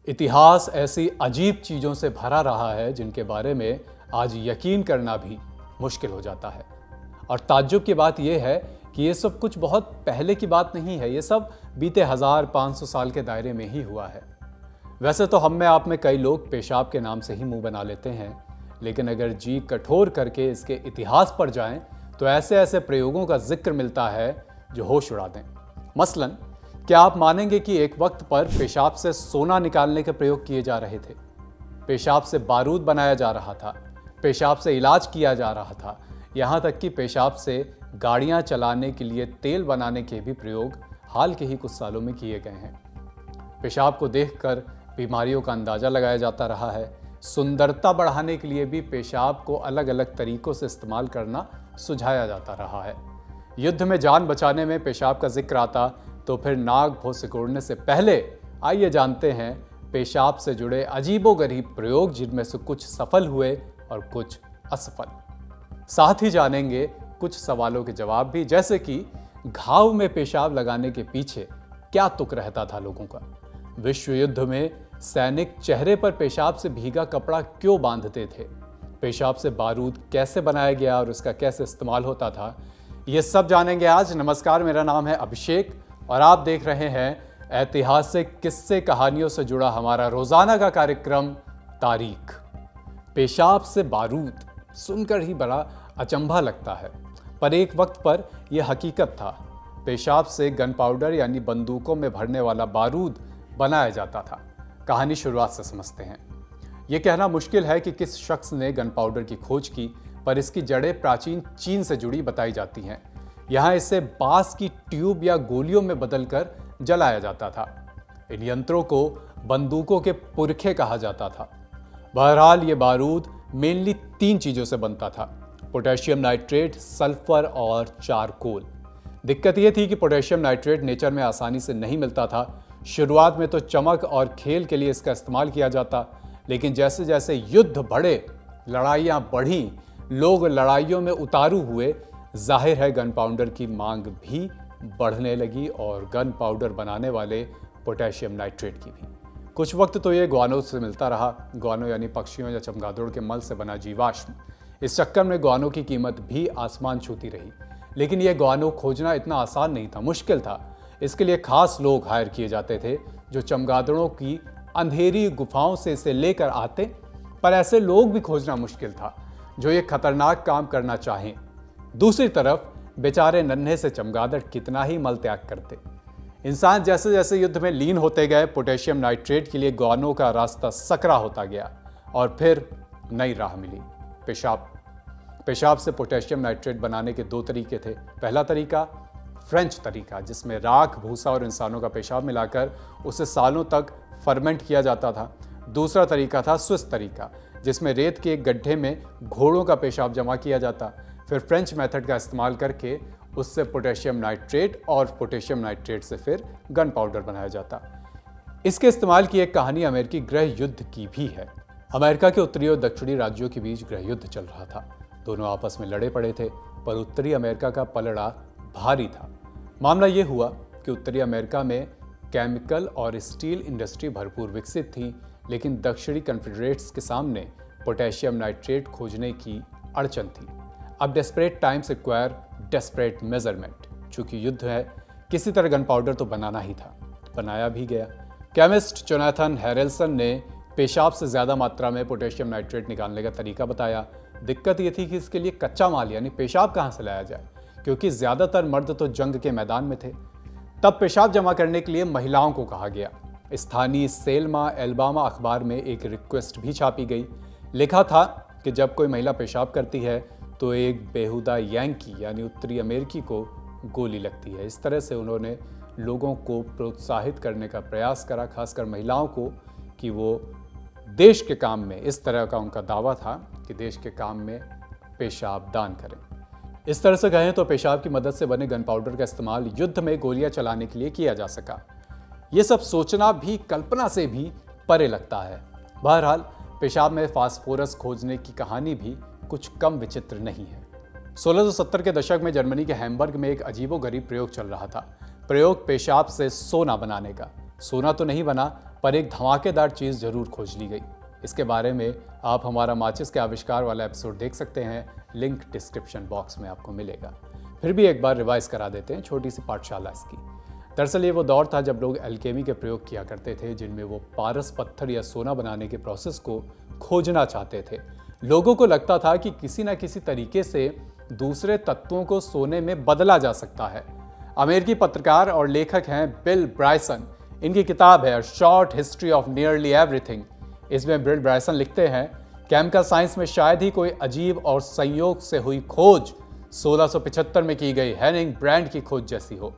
इतिहास ऐसी अजीब चीज़ों से भरा रहा है जिनके बारे में आज यकीन करना भी मुश्किल हो जाता है। और ताज्जुब की बात यह है कि ये सब कुछ बहुत पहले की बात नहीं है, ये सब बीते 1500 साल के दायरे में ही हुआ है। वैसे तो हम में आप में कई लोग पेशाब के नाम से ही मुंह बना लेते हैं, लेकिन अगर जी कठोर करके इसके इतिहास पर जाएं तो ऐसे ऐसे प्रयोगों का जिक्र मिलता है जो होश उड़ा दें। मसलन, क्या आप मानेंगे कि एक वक्त पर पेशाब से सोना निकालने के प्रयोग किए जा रहे थे, पेशाब से बारूद बनाया जा रहा था, पेशाब से इलाज किया जा रहा था, यहाँ तक कि पेशाब से गाड़ियाँ चलाने के लिए तेल बनाने के भी प्रयोग हाल के ही कुछ सालों में किए गए हैं। पेशाब को देखकर बीमारियों का अंदाज़ा लगाया जाता रहा है। सुंदरता बढ़ाने के लिए भी पेशाब को अलग अलग तरीकों से इस्तेमाल करना सुझाया जाता रहा है। युद्ध में जान बचाने में पेशाब का जिक्र आता तो फिर नाग भों सिकोड़ने से पहले आइए जानते हैं पेशाब से जुड़े अजीबोगरीब प्रयोग, जिनमें से कुछ सफल हुए और कुछ असफल। साथ ही जानेंगे कुछ सवालों के जवाब भी, जैसे कि घाव में पेशाब लगाने के पीछे क्या तुक रहता था लोगों का, विश्व युद्ध में सैनिक चेहरे पर पेशाब से भीगा कपड़ा क्यों बांधते थे, पेशाब से बारूद कैसे बनाया गया और उसका कैसे इस्तेमाल होता था, ये सब जानेंगे आज। नमस्कार, मेरा नाम है अभिषेक और आप देख रहे हैं ऐतिहासिक किस्से कहानियों से जुड़ा हमारा रोजाना का कार्यक्रम तारीख। पेशाब से बारूद सुनकर ही बड़ा अचंभा लगता है, पर एक वक्त पर यह हकीकत था। पेशाब से गन पाउडर यानी बंदूकों में भरने वाला बारूद बनाया जाता था। कहानी शुरुआत से समझते हैं। यह कहना मुश्किल है कि किस शख्स ने गन पाउडर की खोज की, पर इसकी जड़ें प्राचीन चीन से जुड़ी बताई जाती हैं। यहाँ इसे बांस की ट्यूब या गोलियों में बदलकर जलाया जाता था। इन यंत्रों को बंदूकों के पुरखे कहा जाता था। बहरहाल ये बारूद मेनली 3 चीज़ों से बनता था: पोटेशियम नाइट्रेट, सल्फर और चारकोल। दिक्कत ये थी कि पोटेशियम नाइट्रेट नेचर में आसानी से नहीं मिलता था। शुरुआत में तो चमक और खेल के लिए इसका इस्तेमाल किया जाता, लेकिन जैसे जैसे युद्ध बढ़े, लड़ाइयाँ बढ़ीं, लोग लड़ाइयों में उतारू हुए, जाहिर है गन पाउडर की मांग भी बढ़ने लगी और गन पाउडर बनाने वाले पोटेशियम नाइट्रेट की भी। कुछ वक्त तो ये ग्वानो से मिलता रहा। ग्वानो यानी पक्षियों या चमगादड़ों के मल से बना जीवाश्म। इस चक्कर में ग्वानो की कीमत भी आसमान छूती रही। लेकिन यह ग्वानो खोजना इतना आसान नहीं था, मुश्किल था। इसके लिए खास लोग हायर किए जाते थे जो चमगादड़ों की अंधेरी गुफाओं से इसे लेकर आते, पर ऐसे लोग भी खोजना मुश्किल था जो ये खतरनाक काम करना चाहें। दूसरी तरफ बेचारे नन्हे से चमगादड़ कितना ही मल त्याग करते। इंसान जैसे जैसे युद्ध में लीन होते गए, पोटेशियम नाइट्रेट के लिए ग्वानो का रास्ता सकरा होता गया और फिर नई राह मिली, पेशाब। पेशाब से पोटेशियम नाइट्रेट बनाने के 2 तरीके थे। पहला तरीका फ्रेंच तरीका, जिसमें राख, भूसा और इंसानों का पेशाब मिलाकर उसे सालों तक फर्मेंट किया जाता था। दूसरा तरीका था स्विस तरीका, जिसमें रेत के एक गड्ढे में घोड़ों का पेशाब जमा किया जाता, फिर फ्रेंच मेथड का इस्तेमाल करके उससे पोटेशियम नाइट्रेट और पोटेशियम नाइट्रेट से फिर गन पाउडर बनाया जाता। इसके इस्तेमाल की एक कहानी अमेरिकी गृह युद्ध की भी है। अमेरिका के उत्तरी और दक्षिणी राज्यों के बीच गृह युद्ध चल रहा था। दोनों आपस में लड़े पड़े थे, पर उत्तरी अमेरिका का पलड़ा भारी था। मामला ये हुआ कि उत्तरी अमेरिका में केमिकल और स्टील इंडस्ट्री भरपूर विकसित थी, लेकिन दक्षिणी कन्फेडरेट्स के सामने पोटेशियम नाइट्रेट खोजने की अड़चन थी। अब desperate times require desperate measurement. चूंकि युद्ध है, किसी तरह गन पाउडर तो बनाना ही था। बनाया भी गया। केमिस्ट जोनाथन हैरेल्सन ने पेशाब से ज़्यादा मात्रा में पोटेशियम नाइट्रेट निकालने का तरीका बताया। दिक्कत ये थी कि इसके लिए कच्चा माल यानी पेशाब कहाँ से लाया जाए, क्योंकि ज़्यादातर मर्द तो जंग के मैदान में थे। तब पेशाब जमा करने के लिए महिलाओं को कहा गया। स्थानीय सेल्मा एल्बामा अखबार में एक रिक्वेस्ट भी छापी गई। लिखा था कि जब कोई महिला पेशाब करती है तो एक बेहुदा यांकी यानी उत्तरी अमेरिकी को गोली लगती है। इस तरह से उन्होंने लोगों को प्रोत्साहित करने का प्रयास करा, खासकर महिलाओं को, कि वो देश के काम में, इस तरह का उनका दावा था कि देश के काम में पेशाब दान करें। इस तरह से कहें तो पेशाब की मदद से बने गन पाउडर का इस्तेमाल युद्ध में गोलियां चलाने के लिए किया जा सका। ये सब सोचना भी कल्पना से भी परे लगता है। बहरहाल पेशाब में फास्फोरस खोजने की कहानी भी कुछ कम विचित्र नहीं है। 1670 के दशक में जर्मनी के हैम्बर्ग में एक अजीबोगरीब प्रयोग चल रहा था। प्रयोग पेशाब से सोना बनाने का। सोना तो नहीं बना, पर एक धमाकेदार चीज़ जरूर खोज ली गई। इसके बारे में आप हमारा माचिस के आविष्कार वाला एपिसोड देख सकते हैं, लिंक डिस्क्रिप्शन बॉक्स में आपको मिलेगा। फिर भी एक बार रिवाइज करा देते हैं, छोटी सी पाठशाला इसकी। दरअसल ये वो दौर था जब लोग एल्केमी के प्रयोग किया करते थे, जिनमें वो पारस पत्थर या सोना बनाने के प्रोसेस को खोजना चाहते थे। लोगों को लगता था कि किसी न किसी तरीके से दूसरे तत्वों को सोने में बदला जा सकता है। अमेरिकी पत्रकार और लेखक हैं बिल ब्रायसन। इनकी किताब है short history of nearly everything. इसमें बिल ब्रायसन लिखते हैं, केमिकल साइंस में शायद ही कोई अजीब और संयोग से हुई खोज 1675 में की गई हेनिंग ब्रांड की खोज जैसी हो।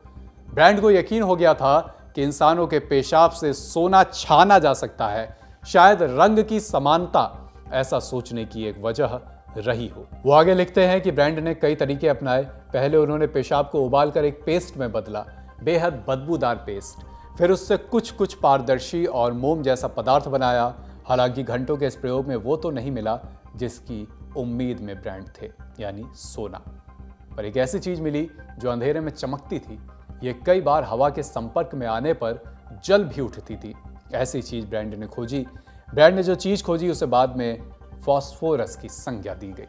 ब्रांड को यकीन हो गया था कि इंसानों के पेशाब से सोना छाना जा सकता है। शायद रंग की समानता ऐसा सोचने की एक वजह रही हो। वो आगे लिखते हैं कि ब्रांड ने कई तरीके अपनाए। पहले उन्होंने पेशाब को उबालकर एक पेस्ट में बदला, बेहद बदबूदार पेस्ट। फिर उससे कुछ पारदर्शी और मोम जैसा पदार्थ बनाया। हालांकि घंटों के इस प्रयोग में वो तो नहीं मिला जिसकी उम्मीद में ब्रांड थे, यानी सोना। पर एक ऐसी चीज मिली जो अंधेरे में चमकती थी। ये कई बार हवा के संपर्क में आने पर जल भी उठती थी। ऐसी चीज ब्रांड ने खोजी। ब्रांड ने जो चीज खोजी उसे बाद में फॉस्फोरस की संज्ञा दी गई।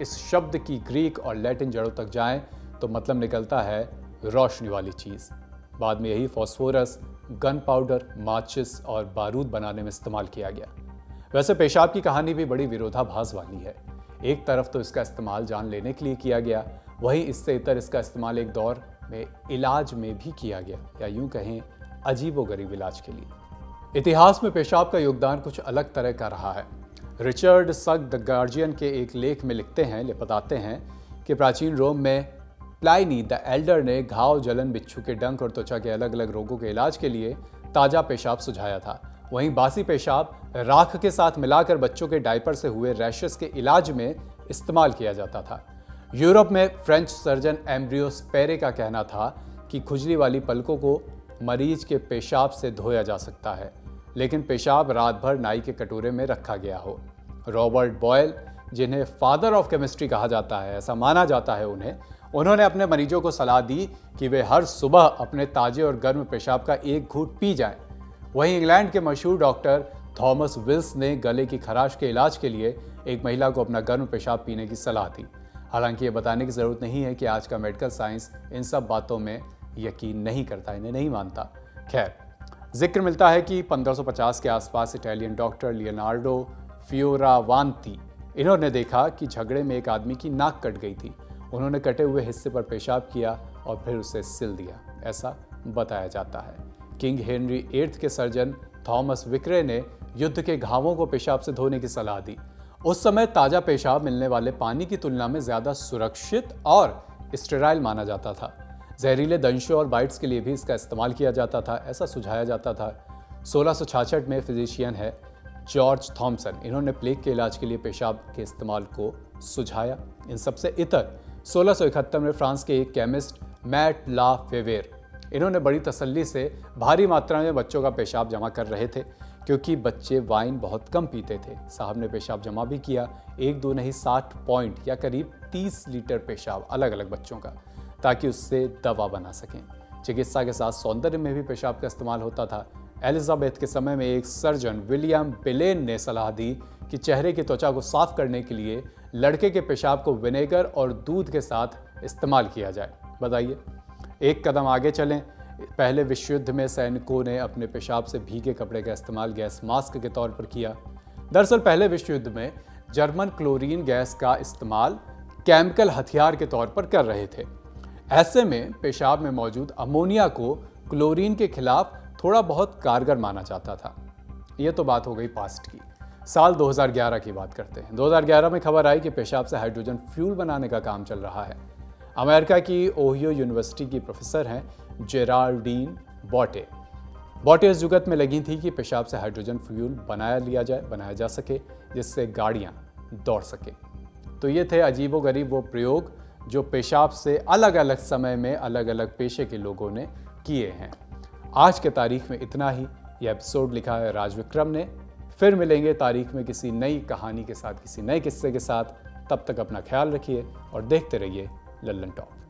इस शब्द की ग्रीक और लैटिन जड़ों तक जाएं तो मतलब निकलता है रोशनी वाली चीज। बाद में यही फॉस्फोरस गन पाउडर, माचिस और बारूद बनाने में इस्तेमाल किया गया। वैसे पेशाब की कहानी भी बड़ी विरोधाभास वाली है। एक तरफ तो इसका इस्तेमाल जान लेने के लिए किया गया, वहीं इससे इतर इसका इस्तेमाल एक दौर में इलाज में भी किया गया, या यूं कहें अजीबोगरीब इलाज के लिए। इतिहास में पेशाब का योगदान कुछ अलग तरह का रहा है। रिचर्ड सग द गार्जियन के एक लेख में लिखते हैं, बताते हैं कि प्राचीन रोम में प्लाइनी द एल्डर ने घाव, जलन, बिच्छू के डंक और त्वचा के अलग अलग रोगों के इलाज के लिए ताज़ा पेशाब सुझाया था। वहीं बासी पेशाब राख के साथ मिलाकर बच्चों के डायपर से हुए रैशेस के इलाज में इस्तेमाल किया जाता था। यूरोप में फ्रेंच सर्जन एम्ब्रियोस पेरे का कहना था कि खुजली वाली पलकों को मरीज के पेशाब से धोया जा सकता है, लेकिन पेशाब रात भर नाई के कटोरे में रखा गया हो। रॉबर्ट बॉयल, जिन्हें फादर ऑफ केमिस्ट्री कहा जाता है, ऐसा माना जाता है उन्होंने अपने मरीजों को सलाह दी कि वे हर सुबह अपने ताजे और गर्म पेशाब का एक घूंट पी जाएं। वहीं इंग्लैंड के मशहूर डॉक्टर थॉमस विल्स ने गले की खराश के इलाज के लिए एक महिला को अपना गर्म पेशाब पीने की सलाह दी। हालांकि ये बताने की ज़रूरत नहीं है कि आज का मेडिकल साइंस इन सब बातों में यकीन नहीं करता, इन्हें नहीं मानता। खैर, जिक्र मिलता है कि 1550 के आसपास इटालियन डॉक्टर लियोनार्डो फियोरावांती, इन्होंने देखा कि झगड़े में एक आदमी की नाक कट गई थी। उन्होंने कटे हुए हिस्से पर पेशाब किया और फिर उसे सिल दिया, ऐसा बताया जाता है। किंग हेनरी VIII के सर्जन थॉमस विक्रे ने युद्ध के घावों को पेशाब से धोने की सलाह दी। उस समय ताज़ा पेशाब मिलने वाले पानी की तुलना में ज़्यादा सुरक्षित और स्टेराइल माना जाता था। जहरीले दंशों और बाइट्स के लिए भी इसका इस्तेमाल किया जाता था, ऐसा सुझाया जाता था। 1666 में फिजिशियन है जॉर्ज थॉमसन, इन्होंने प्लेग के इलाज के लिए पेशाब के इस्तेमाल को सुझाया। इन सबसे इतर 1671 में फ्रांस के एक केमिस्ट मैट ला फेवेर, इन्होंने बड़ी तसल्ली से भारी मात्रा में बच्चों का पेशाब जमा कर रहे थे, क्योंकि बच्चे वाइन बहुत कम पीते थे। साहब ने पेशाब जमा भी किया, 1-2 नहीं 60 पॉइंट या करीब 30 लीटर पेशाब अलग अलग बच्चों का, ताकि उससे दवा बना सकें। चिकित्सा के साथ सौंदर्य में भी पेशाब का इस्तेमाल होता था। एलिजाबेथ के समय में एक सर्जन विलियम बेलेन ने सलाह दी कि चेहरे की त्वचा को साफ करने के लिए लड़के के पेशाब को विनेगर और दूध के साथ इस्तेमाल किया जाए। बताइए, एक कदम आगे चलें। पहले विश्व युद्ध में सैनिकों ने अपने पेशाब से भीगे कपड़े का इस्तेमाल गैस मास्क के तौर पर किया। दरअसल पहले विश्व युद्ध में जर्मन क्लोरीन गैस का इस्तेमाल केमिकल हथियार के तौर पर कर रहे थे। ऐसे में पेशाब में मौजूद अमोनिया को क्लोरीन के खिलाफ थोड़ा बहुत कारगर माना जाता था। ये तो बात हो गई पास्ट की। साल 2011 की बात करते हैं। 2011 में खबर आई कि पेशाब से हाइड्रोजन फ्यूल बनाने का काम चल रहा है। अमेरिका की ओहियो यूनिवर्सिटी की प्रोफेसर हैं जेराल्डीन बॉटे इस जुगत में लगी थी कि पेशाब से हाइड्रोजन फ्यूल बनाया जा सके, जिससे गाड़ियां दौड़ सके। तो ये थे अजीबोगरीब वो प्रयोग जो पेशाब से अलग अलग समय में अलग अलग पेशे के लोगों ने किए हैं। आज के तारीख में इतना ही। यह एपिसोड लिखा है राज विक्रम ने। फिर मिलेंगे तारीख में किसी नई कहानी के साथ, किसी नए किस्से के साथ। तब तक अपना ख्याल रखिए और देखते रहिए लल्लन टॉक।